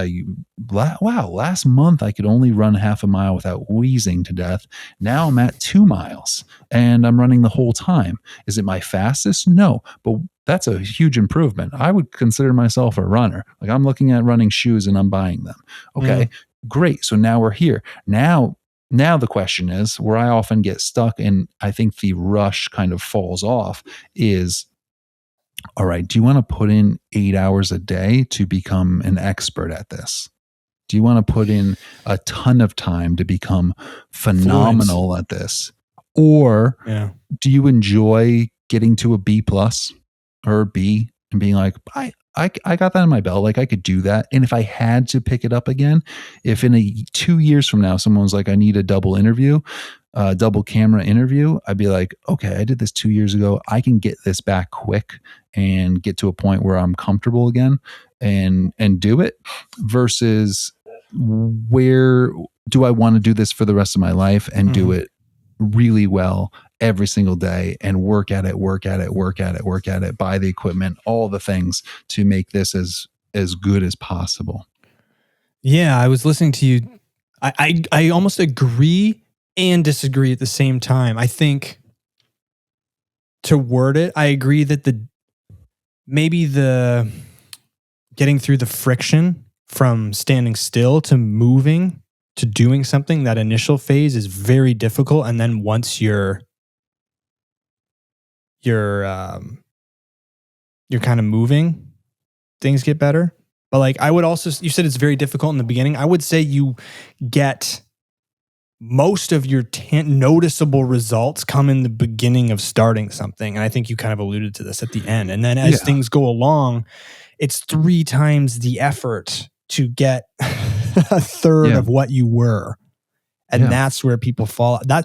last month I could only run half a mile without wheezing to death. Now I'm at 2 miles and I'm running the whole time. Is it my fastest? No, but that's a huge improvement. I would consider myself a runner. Like, I'm looking at running shoes and I'm buying them. Okay, great. So now we're here. Now the question is, where I often get stuck and I think the rush kind of falls off, is all right, do you want to put in 8 hours a day to become an expert at this? Do you want to put in a ton of time to become phenomenal at this? Or do you enjoy getting to a B plus or a B and being like, I got that in my belt. Like I could do that. And if I had to pick it up again, if in 2 years from now, someone was like, I need a double camera interview, I'd be like, okay, I did this 2 years ago. I can get this back quick and get to a point where I'm comfortable again and do it, versus where do I want to do this for the rest of my life and do it really well every single day and work at it, buy the equipment, all the things to make this as good as possible.
Yeah, I was listening to you. I almost agree and disagree at the same time. I think, to word it, I agree that maybe the getting through the friction from standing still to moving to doing something, that initial phase is very difficult. And then once you're kind of moving, things get better. But like, I would also, you said it's very difficult in the beginning. I would say you get most of your noticeable results come in the beginning of starting something. And I think you kind of alluded to this at the end. And then as things go along, it's 3 times the effort to get a third of what you were. And that's where people fall. I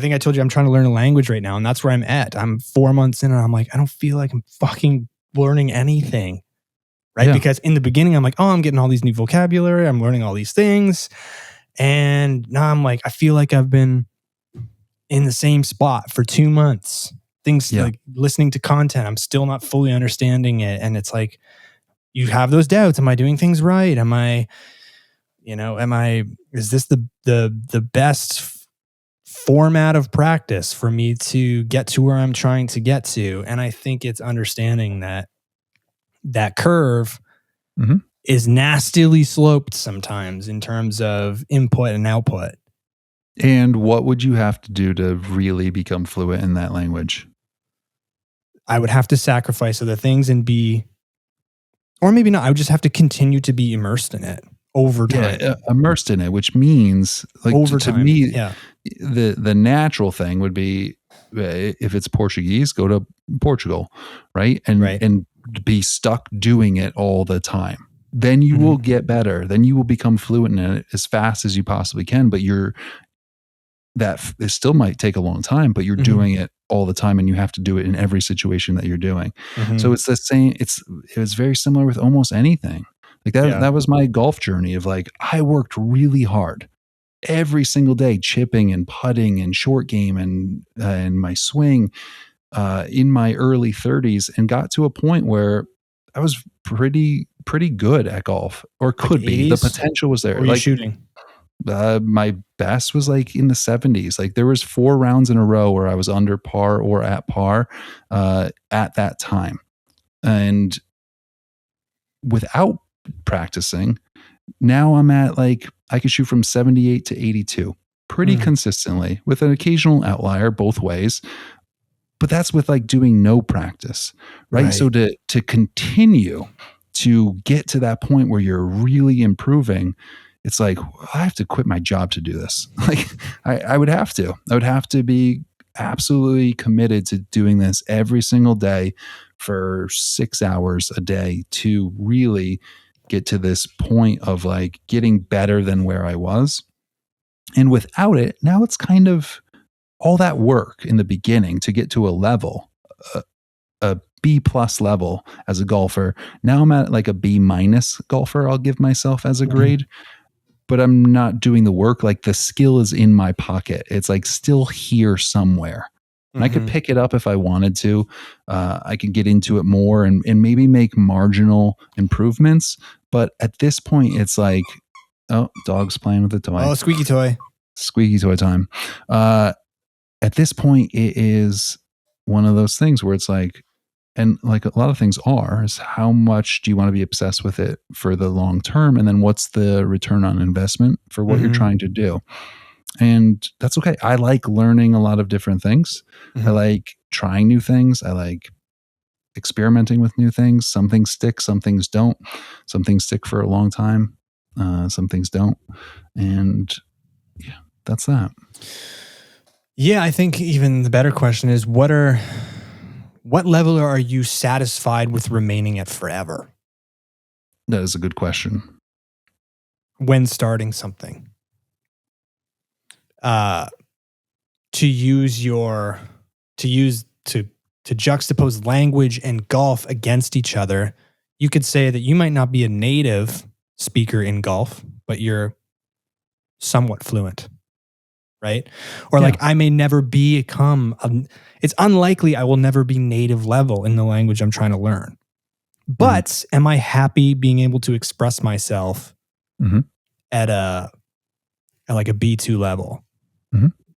think I told you I'm trying to learn a language right now, and that's where I'm at. I'm 4 months in and I'm like, I don't feel like I'm fucking learning anything. Right. Because in the beginning, I'm like, oh, I'm getting all these new vocabulary. I'm learning all these things. And now I'm like, I feel like I've been in the same spot for 2 months. Things like listening to content, I'm still not fully understanding it. And it's like, you have those doubts. Am I doing things right? Is this the best format of practice for me to get to where I'm trying to get to? And I think it's understanding that curve is nastily sloped sometimes in terms of input and output.
And what would you have to do to really become fluent in that language?
I would have to sacrifice other things and or maybe not. I would just have to continue to be immersed in it over time.
Yeah, immersed in it, which means like over time, to me, the natural thing would be, if it's Portuguese, go to Portugal, right? And be stuck doing it all the time. Then you will get better. Then you will become fluent in it as fast as you possibly can. But it still might take a long time, but you're doing it all the time, and you have to do it in every situation that you're doing. So it's the same. It was very similar with almost anything. Like that. That was my golf journey of like, I worked really hard every single day, chipping and putting and short game and my swing in my early 30s, and got to a point where I was pretty good at golf, or could be. The potential was there.
Were you shooting?
My best was like in the 70s. Like there was 4 rounds in a row where I was under par or at par at that time. And without practicing, now I'm at like, I could shoot from 78 to 82 pretty consistently, with an occasional outlier both ways. But that's with like doing no practice, right? So to continue to get to that point where you're really improving, it's like, I have to quit my job to do this. Like I would have to be absolutely committed to doing this every single day for 6 hours a day to really get to this point of like getting better than where I was. And without it, now it's kind of all that work in the beginning to get to a level, a B plus level as a golfer. Now I'm at like a B minus golfer, I'll give myself as a grade. But I'm not doing the work. Like the skill is in my pocket. It's like still here somewhere. And I could pick it up if I wanted to. I could get into it more and maybe make marginal improvements. But at this point, it's like, oh, dog's playing with the toy.
Oh, squeaky toy.
Squeaky toy time. At this point, it is one of those things where it's like, and like a lot of things is how much do you want to be obsessed with it for the long term? And then what's the return on investment for what you're trying to do? And that's okay. I like learning a lot of different things. I like trying new things. I like experimenting with new things. Some things stick, some things don't. Some things stick for a long time, some things don't. And yeah, that's that.
Yeah, I think even the better question is what level are you satisfied with remaining at forever?
That is a good question.
When starting something. To juxtapose language and golf against each other, you could say that you might not be a native speaker in golf, but you're somewhat fluent, right? Or like I may never it's unlikely I will never be native level in the language I'm trying to learn. But am I happy being able to express myself at like a B2 level?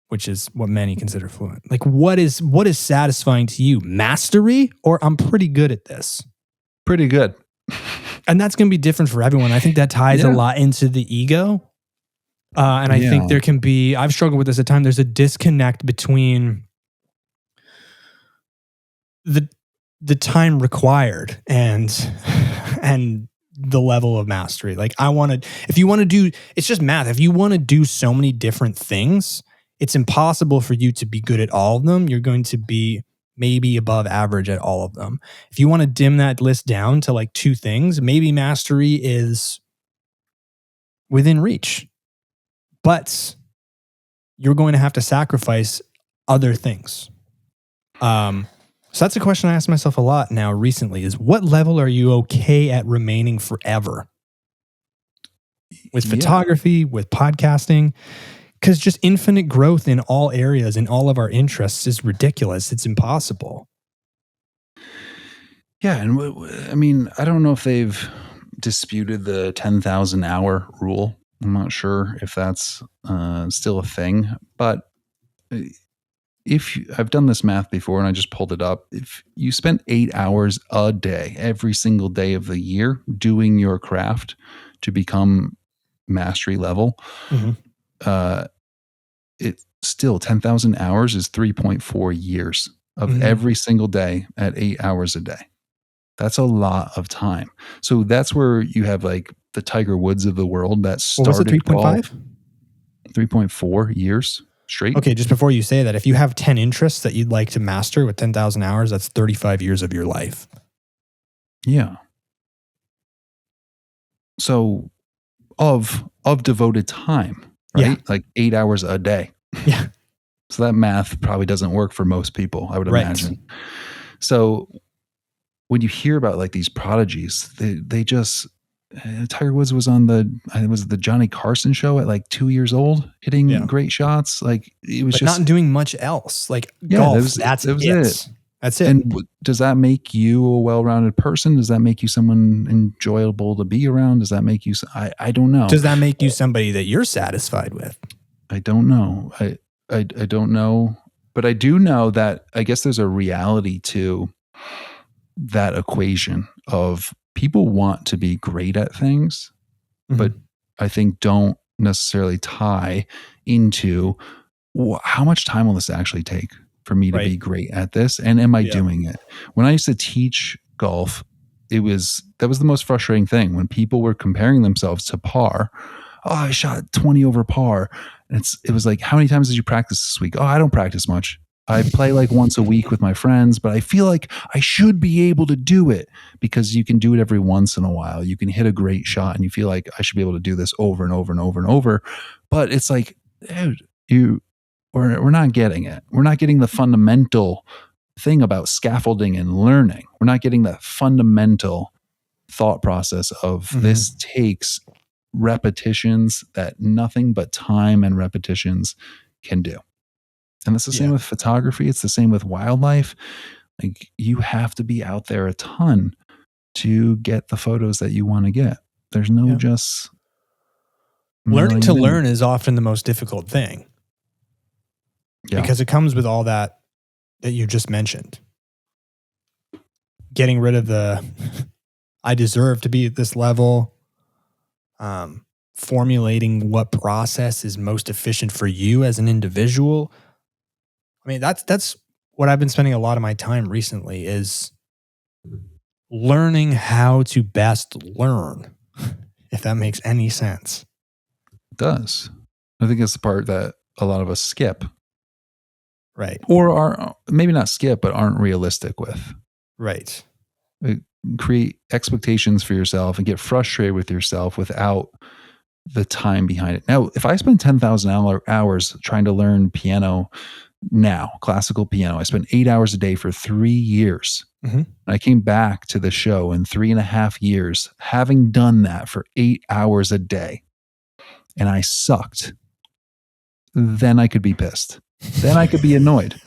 Which is what many consider fluent. Like what is satisfying to you? Mastery or I'm pretty good at this?
Pretty good.
And that's going to be different for everyone. I think that ties a lot into the ego. And I think there can be, I've struggled with this at times, there's a disconnect between the time required and the level of mastery. Like if you want to do, it's just math. If you want to do so many different things, it's impossible for you to be good at all of them. You're going to be maybe above average at all of them. If you want to dim that list down to like 2 things, maybe mastery is within reach. But you're going to have to sacrifice other things. So that's a question I ask myself a lot now recently is what level are you okay at remaining forever? With photography, with podcasting, because just infinite growth in all areas, in all of our interests is ridiculous. It's impossible.
Yeah. And I mean, I don't know if they've disputed the 10,000 hour rule. I'm not sure if that's still a thing, but I've done this math before and I just pulled it up. If you spent 8 hours a day, every single day of the year doing your craft to become mastery level, it's still 10,000 hours is 3.4 years of every single day at 8 hours a day. That's a lot of time. So that's where you have like the Tiger Woods of the world that started.
What was it, 3.5?
3.4 years straight.
Okay, just before you say that, if you have 10 interests that you'd like to master with 10,000 hours, that's 35 years of your life.
Yeah. So of devoted time, right?
Yeah.
Like 8 hours a day.
Yeah.
So that math probably doesn't work for most people, I would imagine. So when you hear about like these prodigies, they just Tiger Woods was on the Johnny Carson show at like 2 years old, hitting great shots. Like it was just
not doing much else. Like golf. That's it. That's it.
And does that make you a well-rounded person? Does that make you someone enjoyable to be around? Does that make you? I don't know.
Does that make you somebody that you're satisfied with?
I don't know. I don't know, but I do know that I guess there's a reality to that equation of people want to be great at things, but I think don't necessarily tie into how much time will this actually take for me to be great at this, and am I doing it? When I used to teach golf, that was the most frustrating thing when people were comparing themselves to par. Oh, I shot 20 over par. And it was like, how many times did you practice this week? Oh, I don't practice much. I play like once a week with my friends, but I feel like I should be able to do it because you can do it every once in a while. You can hit a great shot and you feel like I should be able to do this over and over and over and over. But it's like, dude, we're not getting it. We're not getting the fundamental thing about scaffolding and learning. We're not getting the fundamental thought process of this takes repetitions that nothing but time and repetitions can do. And it's the same with photography. It's the same with wildlife. Like you have to be out there a ton to get the photos that you want to get. There's no just
learning to learn is often the most difficult thing. Yeah. Because it comes with all that you just mentioned. Getting rid of the I deserve to be at this level. Formulating what process is most efficient for you as an individual. I mean, that's what I've been spending a lot of my time recently is learning how to best learn, if that makes any sense.
It does. I think it's the part that a lot of us skip.
Right.
Or are maybe not skip, but aren't realistic with.
Right.
Create expectations for yourself and get frustrated with yourself without the time behind it. Now, if I spend 10,000 hours trying to learn piano now, classical piano, I spent 8 hours a day for 3 years.
Mm-hmm.
I came back to the show in 3.5 years, having done that for 8 hours a day, and I sucked. Then I could be pissed. Then I could be annoyed.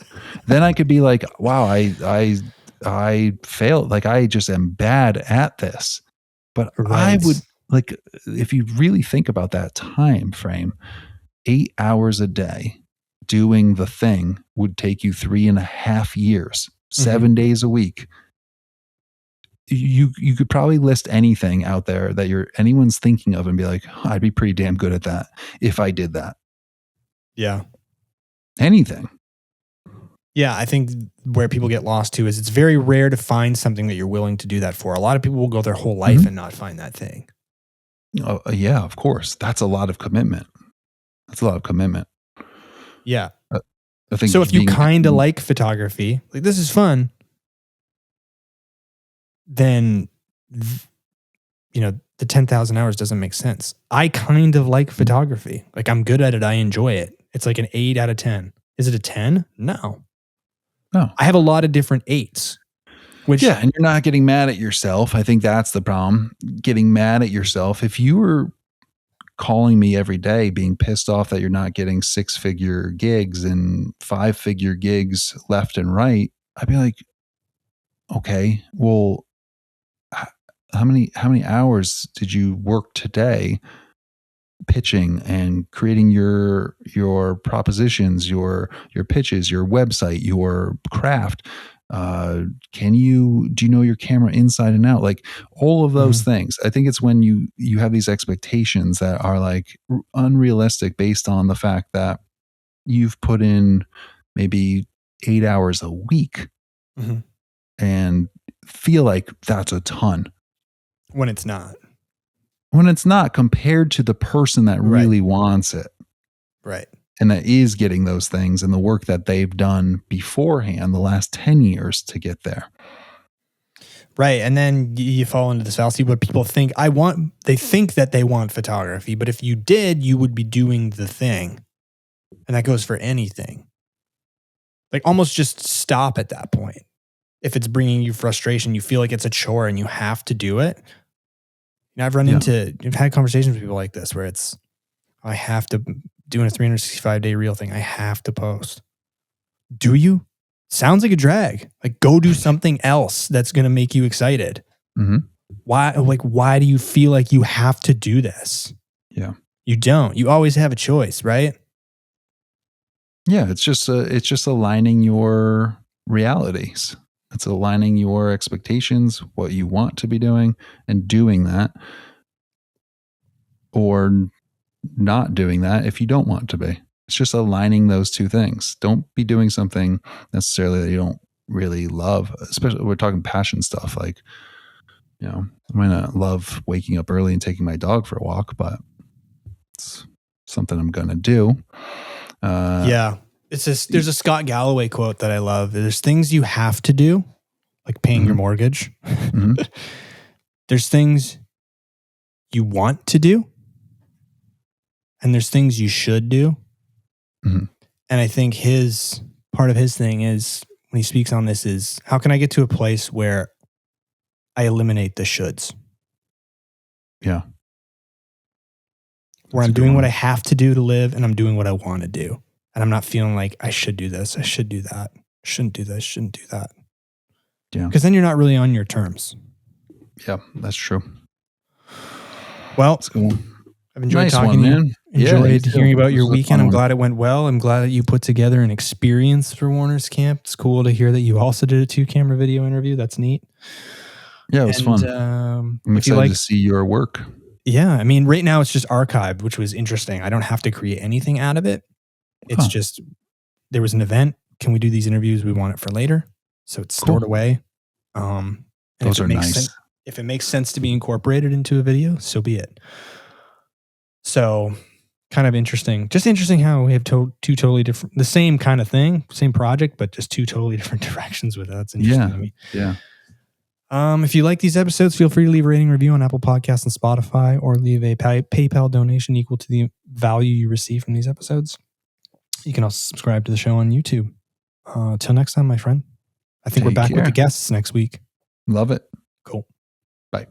Then I could be like, wow, I failed. Like, I just am bad at this. But
Right.
I would, like, if you really think about that time frame, 8 hours a day doing the thing would take you 3.5 years, 7 days a week. You could probably list anything out there that anyone's thinking of and be like, oh, I'd be pretty damn good at that if I did that.
Yeah.
Anything.
Yeah, I think where people get lost too is it's very rare to find something that you're willing to do that for. A lot of people will go their whole life and not find that thing.
Oh, yeah, of course. That's a lot of commitment.
Yeah.
I think
so if you kind of like photography, like this is fun, then the 10,000 hours doesn't make sense. I kind of like photography. Like I'm good at it. I enjoy it. It's like an 8 out of 10. Is it a 10? No. I have a lot of different 8s.
Yeah, and you're not getting mad at yourself. I think that's the problem. Getting mad at yourself. If you were calling me every day being pissed off that you're not getting 6-figure gigs and 5-figure gigs left and right, I'd be like, okay, well, how many hours did you work today pitching and creating your propositions, your pitches, your website, your craft? Do you know your camera inside and out? Like all of those things. I think it's when you have these expectations that are like unrealistic based on the fact that you've put in maybe 8 hours a week and feel like that's a ton.
When it's not.
When it's not, compared to the person that really wants it.
Right.
And that is getting those things and the work that they've done beforehand the last 10 years to get there.
Right. And then you fall into this fallacy where people think they think that they want photography, but if you did, you would be doing the thing. And that goes for anything. Like almost just stop at that point. If it's bringing you frustration, you feel like it's a chore and you have to do it. I've had conversations with people like this where I have to do a 365-day reel thing. I have to post. Do you? Sounds like a drag. Like go do something else that's going to make you excited. Why do you feel like you have to do this?
Yeah.
You don't. You always have a choice, right?
Yeah, it's just aligning your realities. It's aligning your expectations, what you want to be doing, and doing that, or not doing that if you don't want to be. It's just aligning those two things. Don't be doing something necessarily that you don't really love, especially we're talking passion stuff. Like, I might not love waking up early and taking my dog for a walk, but it's something I'm going to do.
Yeah. There's a Scott Galloway quote that I love. There's things you have to do, like paying your mortgage. There's things you want to do. And there's things you should do. And I think part of his thing is when he speaks on this is how can I get to a place where I eliminate the shoulds?
Yeah.
Where I'm doing what I have to do to live and I'm doing what I want to do. And I'm not feeling like I should do this. I should do that. I shouldn't do this. Shouldn't do that.
Yeah.
Because then you're not really on your terms.
Yeah, that's true.
Well, I've enjoyed talking to you. Enjoyed hearing about your weekend. I'm glad it went well. I'm glad that you put together an experience for Warner's Camp. It's cool to hear that you also did a 2-camera video interview. That's neat.
Yeah, it was fun. I'm excited to see your work.
Yeah, I mean, right now it's just archived, which was interesting. I don't have to create anything out of it. It's just, there was an event. Can we do these interviews? We want it for later. So it's stored away. And And
those are nice.
If it makes sense to be incorporated into a video, so be it. So kind of interesting. Just interesting how we have two totally different, the same kind of thing, same project, but just two totally different directions with it. That's interesting to me.
Yeah.
If you like these episodes, feel free to leave a rating review on Apple Podcasts and Spotify, or leave a PayPal donation equal to the value you receive from these episodes. You can also subscribe to the show on YouTube. Till next time, my friend. I think we're back with the guests next week.
Love it.
Cool.
Bye.